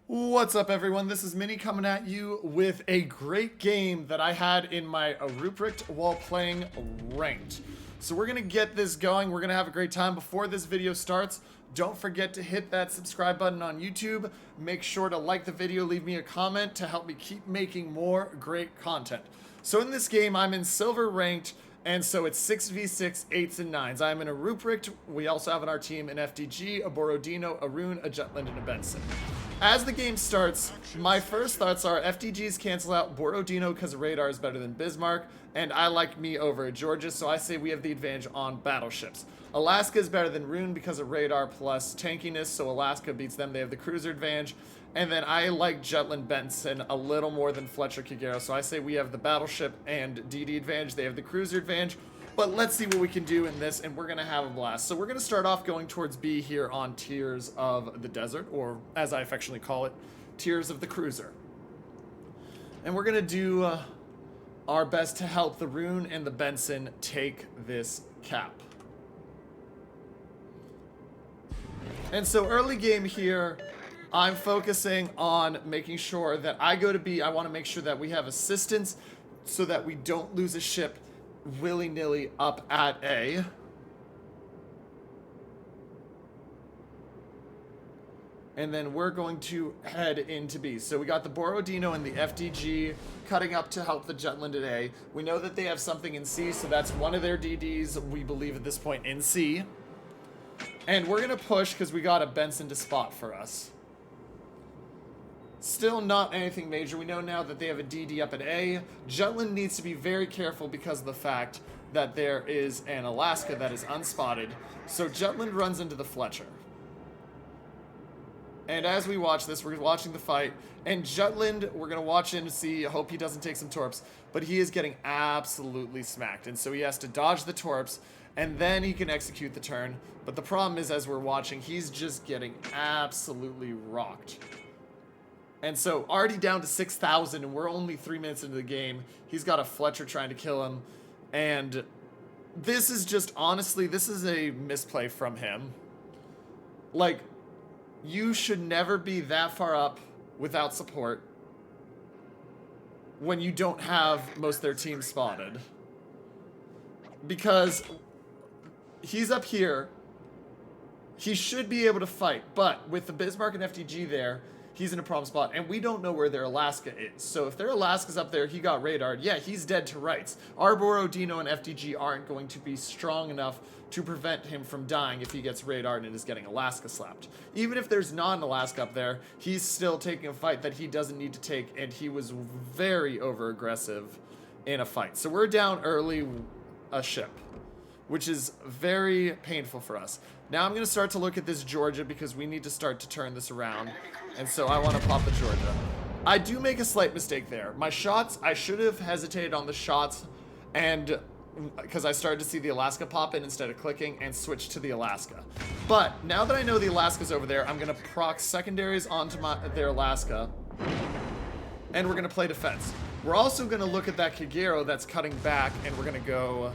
What's up, everyone? This is Minnie coming at you with a great game that I had in my Rupprecht while playing Ranked. So we're going to get this going. We're going to have a great time. Before this video starts, don't forget to hit that subscribe button on YouTube. Make sure to like the video, leave me a comment to help me keep making more great content. So in this game, I'm in Silver Ranked, and so it's 6v6, 8s and 9s. I'm in a Rupprecht. We also have on our team an FDG, a Borodino, a Rune, a Jutland, and a Benson. As the game starts, my first thoughts are FDGs cancel out Borodino because radar is better than Bismarck, and I like me over Georgia, so I say we have the advantage on battleships. Alaska is better than Rune because of radar plus tankiness, so Alaska beats them. They have the cruiser advantage. And then I like Jutland Benson a little more than Fletcher Kagero, so I say we have the battleship and DD advantage. They have the cruiser advantage. But let's see what we can do in this, and we're going to have a blast. So we're going to start off going towards B here on Tears of the Desert, or as I affectionately call it, Tears of the Cruiser. And we're going to do our best to help the Rune and the Benson take this cap. And so early game here, I'm focusing on making sure that I go to B. I want to make sure that we have assistance so that we don't lose a ship willy-nilly up at A. And then we're going to head into B. So we got the Borodino and the FDG cutting up to help the Jutland at A. We know that they have something in C, so that's one of their DDs, we believe at this point, in C. And we're going to push because we got a Benson to spot for us. Still not anything major. We know now that they have a DD up at A. Jutland needs to be very careful because of the fact that there is an Alaska that is unspotted. So Jutland runs into the Fletcher. And as we watch this, we're watching the fight. And Jutland, we're going to watch in to see, hope he doesn't take some torps. But he is getting absolutely smacked. And so he has to dodge the torps. And then he can execute the turn. But the problem is, as we're watching, he's just getting absolutely rocked. And so already down to 6,000, and we're only 3 minutes into the game. He's got a Fletcher trying to kill him. And this is just, honestly, this is a misplay from him. Like, you should never be that far up without support when you don't have most of their team spotted. Because he's up here. He should be able to fight, but with the Bismarck and FDG there, he's in a problem spot, and we don't know where their Alaska is. So if their Alaska's up there, he got radared, yeah, he's dead to rights. Our Borodino and FDG aren't going to be strong enough to prevent him from dying if he gets radared and is getting Alaska slapped. Even if there's not an Alaska up there, he's still taking a fight that he doesn't need to take, and he was very over-aggressive in a fight. So we're down early a ship, which is very painful for us. Now I'm going to start to look at this Georgia because we need to start to turn this around. And so I want to pop the Georgia. I do make a slight mistake there. My shots, I should have hesitated on the shots and because I started to see the Alaska pop in instead of clicking and switch to the Alaska. But now that I know the Alaska's over there, I'm going to proc secondaries onto their Alaska. And we're going to play defense. We're also going to look at that Kagero that's cutting back, and we're going to go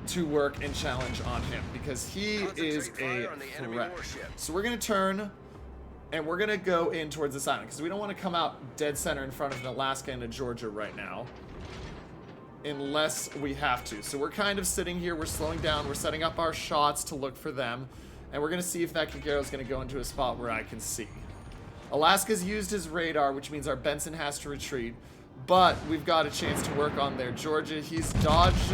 to work and challenge on him because he is a threat. So we're going to turn and we're going to go in towards this island because we don't want to come out dead center in front of an Alaska and a Georgia right now unless we have to. So we're kind of sitting here, we're slowing down, we're setting up our shots to look for them, and we're going to see if that Kagero is going to go into a spot where I can see. Alaska's used his radar, which means our Benson has to retreat, but we've got a chance to work on their Georgia. He's dodged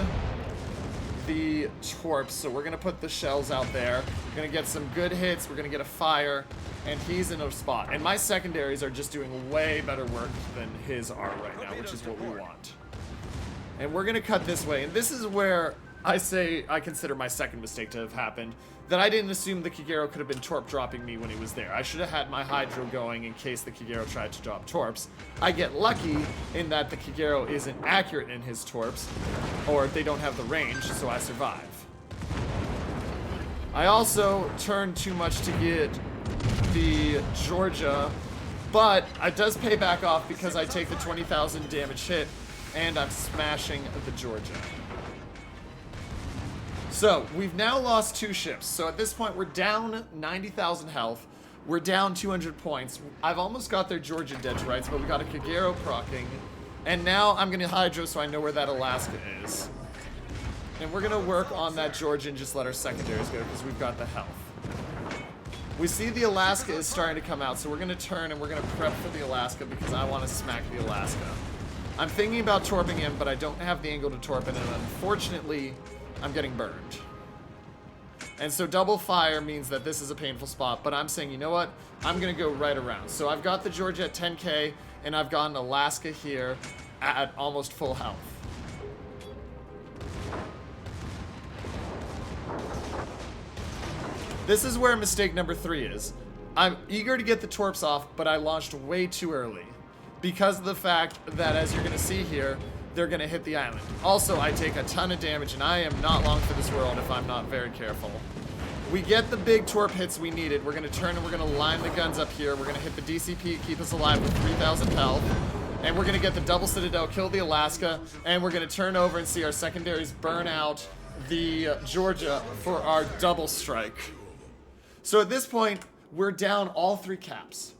the torps, so we're gonna put the shells out there. We're gonna get some good hits, we're gonna get a fire, and he's in a spot. And my secondaries are just doing way better work than his are right now, which is what we want. And we're gonna cut this way, and this is where I say I consider my second mistake to have happened, that I didn't assume the Kagero could have been torp dropping me when he was there. I should have had my hydro going in case the Kagero tried to drop torps. I get lucky in that the Kagero isn't accurate in his torps, or they don't have the range, so I survive. I also turned too much to get the Georgia, but it does pay back off because I take the 20,000 damage hit, and I'm smashing the Georgia. So, we've now lost 2 ships. So at this point, we're down 90,000 health. We're down 200 points. I've almost got their Georgia dead to rights, but we got a Kagero proccing. And now I'm going to Hydro so I know where that Alaska is. And we're going to work on that Georgia and just let our secondaries go because we've got the health. We see the Alaska is starting to come out, so we're going to turn and we're going to prep for the Alaska because I want to smack the Alaska. I'm thinking about torping him, but I don't have the angle to torp it, and unfortunately, I'm getting burned. And so double fire means that this is a painful spot, but I'm saying, you know what? I'm going to go right around. So I've got the Georgia at 10k, and I've got an Alaska here at almost full health. This is where mistake number 3 is. I'm eager to get the torps off, but I launched way too early. Because of the fact that, as you're going to see here, they're going to hit the island. Also, I take a ton of damage, and I am not long for this world if I'm not very careful. We get the big torp hits we needed. We're going to turn and we're going to line the guns up here. We're going to hit the DCP, keep us alive with 3,000 health. And we're going to get the double Citadel, kill the Alaska, and we're going to turn over and see our secondaries burn out the Georgia for our double strike. So at this point, we're down all 3 caps.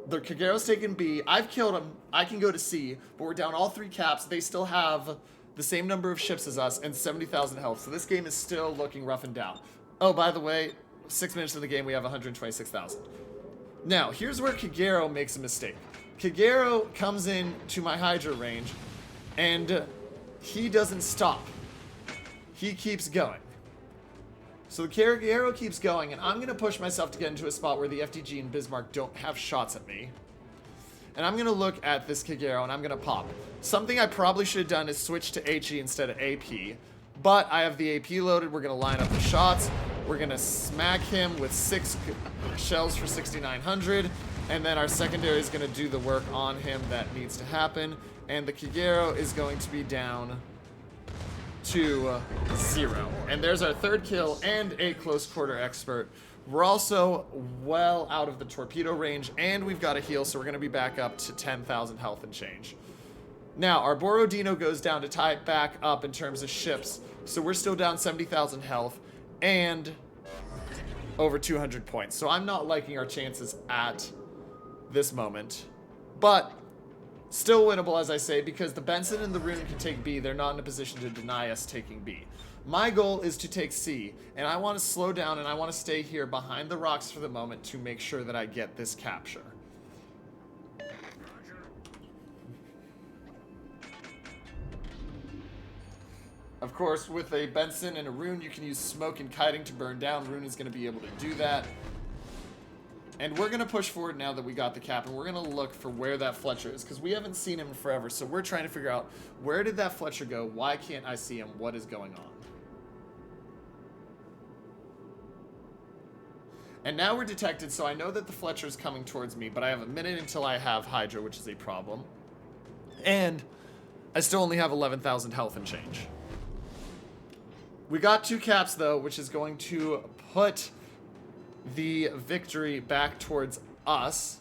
The Kagero's taken B. I've killed him. I can go to C, but we're down all 3 caps. They still have the same number of ships as us and 70,000 health. So this game is still looking rough and down. Oh, by the way, 6 minutes of the game, we have 126,000. Now, here's where Kagero makes a mistake. Kagero comes in to my Hydra range, and he doesn't stop. He keeps going. So the Kagero keeps going, and I'm going to push myself to get into a spot where the FDG and Bismarck don't have shots at me. And I'm going to look at this Kagero, and I'm going to pop. Something I probably should have done is switch to HE instead of AP. But I have the AP loaded. We're going to line up the shots. We're going to smack him with 6 shells for 6,900. And then our secondary is going to do the work on him that needs to happen. And the Kagero is going to be down to 0. And there's our 3rd kill and a close quarter expert. We're also well out of the torpedo range, and we've got a heal, so we're going to be back up to 10,000 health and change. Now, our Borodino goes down to tie it back up in terms of ships, so we're still down 70,000 health and over 200 points. So I'm not liking our chances at this moment, but still winnable, as I say, because the Benson and the Rune can take B. They're not in a position to deny us taking B. My goal is to take C, and I want to slow down and I want to stay here behind the rocks for the moment to make sure that I get this capture. Of course, with a Benson and a Rune, you can use smoke and kiting to burn down. Rune is going to be able to do that. And we're going to push forward now that we got the cap, and we're going to look for where that Fletcher is, because we haven't seen him in forever. So we're trying to figure out, where did that Fletcher go? Why can't I see him? What is going on? And now we're detected, so I know that the Fletcher is coming towards me, but I have a minute until I have Hydra, which is a problem. And I still only have 11,000 health and change. We got 2 caps, though, which is going to put the victory back towards us.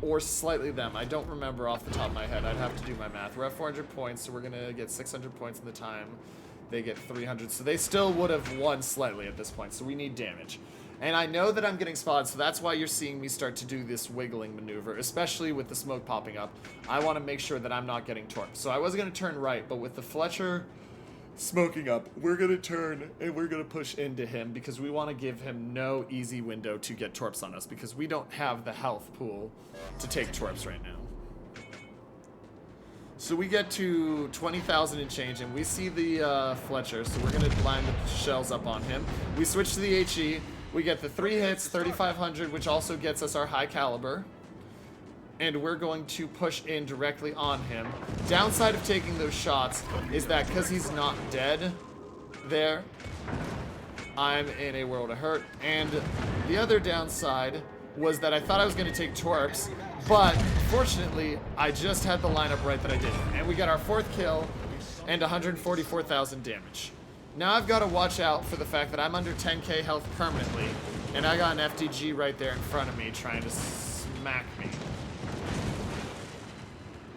Or slightly them. I don't remember off the top of my head. I'd have to do my math. We're at 400 points, so we're going to get 600 points in the time. They get 300, so they still would have won slightly at this point, so we need damage. And I know that I'm getting spotted, so that's why you're seeing me start to do this wiggling maneuver, especially with the smoke popping up. I want to make sure that I'm not getting torqued. So I was going to turn right, but with the Fletcher smoking up, we're going to turn and we're going to push into him because we want to give him no easy window to get torps on us because we don't have the health pool to take torps right now. So we get to 20,000 and change, and we see the Fletcher, so we're going to line the shells up on him. We switch to the HE. We get the 3 hits, 3,500, which also gets us our high caliber. And we're going to push in directly on him. Downside of taking those shots is that because he's not dead there, I'm in a world of hurt. And the other downside was that I thought I was going to take torps, but fortunately, I just had the lineup right that I did. And we got our 4th kill and 144,000 damage. Now I've got to watch out for the fact that I'm under 10k health permanently, and I got an FDG right there in front of me trying to smack me.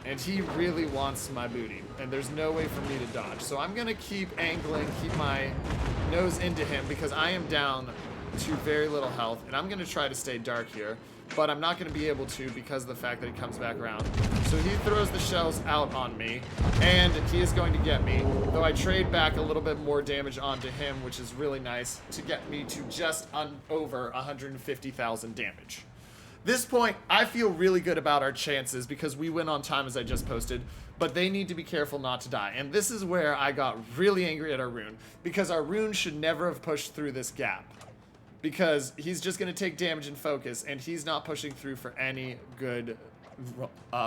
And he really wants my booty, and there's no way for me to dodge. So I'm going to keep angling, keep my nose into him, because I am down to very little health, and I'm going to try to stay dark here, but I'm not going to be able to because of the fact that he comes back around. So he throws the shells out on me, and he is going to get me, though I trade back a little bit more damage onto him, which is really nice, to get me to just over 150,000 damage. This point, I feel really good about our chances because we win on time, as I just posted, but they need to be careful not to die. And this is where I got really angry at our rune, because our rune should never have pushed through this gap, because he's just going to take damage and focus, and he's not pushing through for any good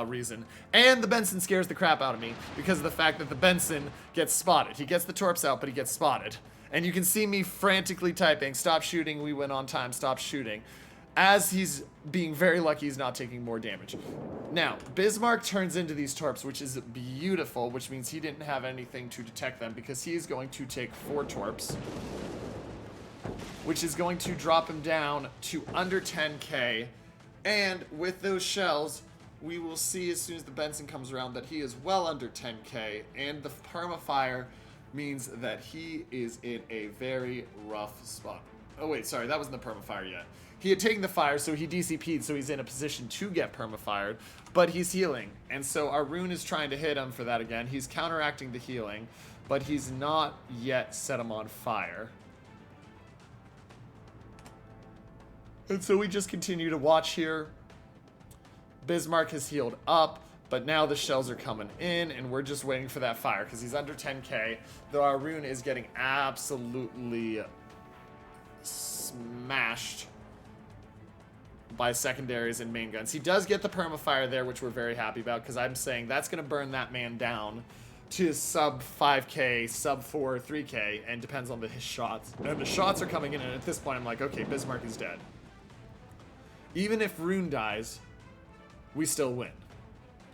reason. And the Benson scares the crap out of me because of the fact that the Benson gets spotted. He gets the torps out, but he gets spotted. And you can see me frantically typing, "Stop shooting, we win on time, stop shooting," as he's being very lucky he's not taking more damage. Now, Bismarck turns into these torps, which is beautiful, which means he didn't have anything to detect them, because he is going to take 4 torps, which is going to drop him down to under 10k. And with those shells, we will see as soon as the Benson comes around that he is well under 10k, and the permafire means that he is in a very rough spot. Oh wait, sorry, that wasn't the permafire yet. He had taken the fire, so he DCP'd, so he's in a position to get permafired, but he's healing. And so our rune is trying to hit him for that again. He's counteracting the healing, but he's not yet set him on fire. And so we just continue to watch here. Bismarck has healed up, but now the shells are coming in, and we're just waiting for that fire, because he's under 10k, though our rune is getting absolutely smashed by secondaries and main guns. He does get the permafire there, which we're very happy about, because I'm saying that's going to burn that man down to sub 5k, sub 4, 3k, and depends on his shots. And the shots are coming in, and at this point I'm like, okay, Bismarck is dead. Even if Rune dies, we still win,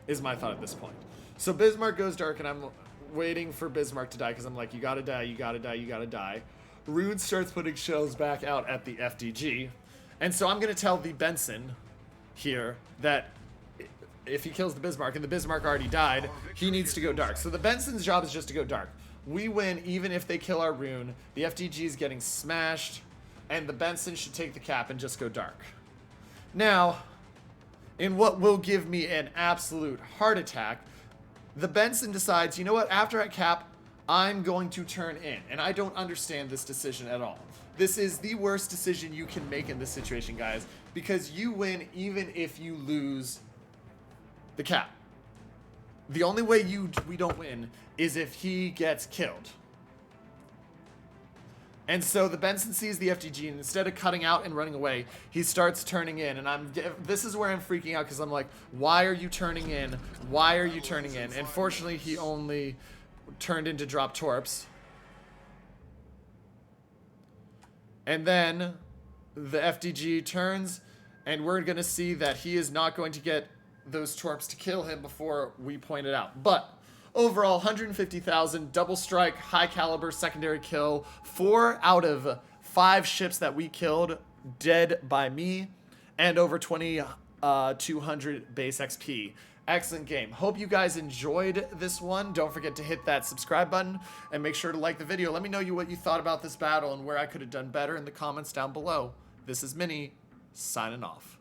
is my thought at this point. So Bismarck goes dark, and I'm waiting for Bismarck to die, because I'm like, you gotta die, you gotta die, you gotta die. Rune starts putting shells back out at the FDG, and so I'm going to tell the Benson here that if he kills the Bismarck, and the Bismarck already died, he needs to go dark. So the Benson's job is just to go dark. We win even if they kill our rune. The FDG is getting smashed, and the Benson should take the cap and just go dark. Now, in what will give me an absolute heart attack, the Benson decides, you know what, after I cap, I'm going to turn in. And I don't understand this decision at all. This is the worst decision you can make in this situation, guys, because you win even if you lose the cap. The only way we don't win is if he gets killed. And so the Benson sees the FDG, and instead of cutting out and running away, he starts turning in. And this is where I'm freaking out, because I'm like, why are you turning in? Why are you turning in? And fortunately, he only turned in to drop torps. And then the FDG turns, and we're going to see that he is not going to get those torps to kill him before we point it out. But overall, 150,000, double strike, high caliber, secondary kill. 4 out of 5 ships that we killed dead by me, and over 2,200 base XP. Excellent game. Hope you guys enjoyed this one. Don't forget to hit that subscribe button and make sure to like the video. Let me know what you thought about this battle and where I could have done better in the comments down below. This is Minnie, signing off.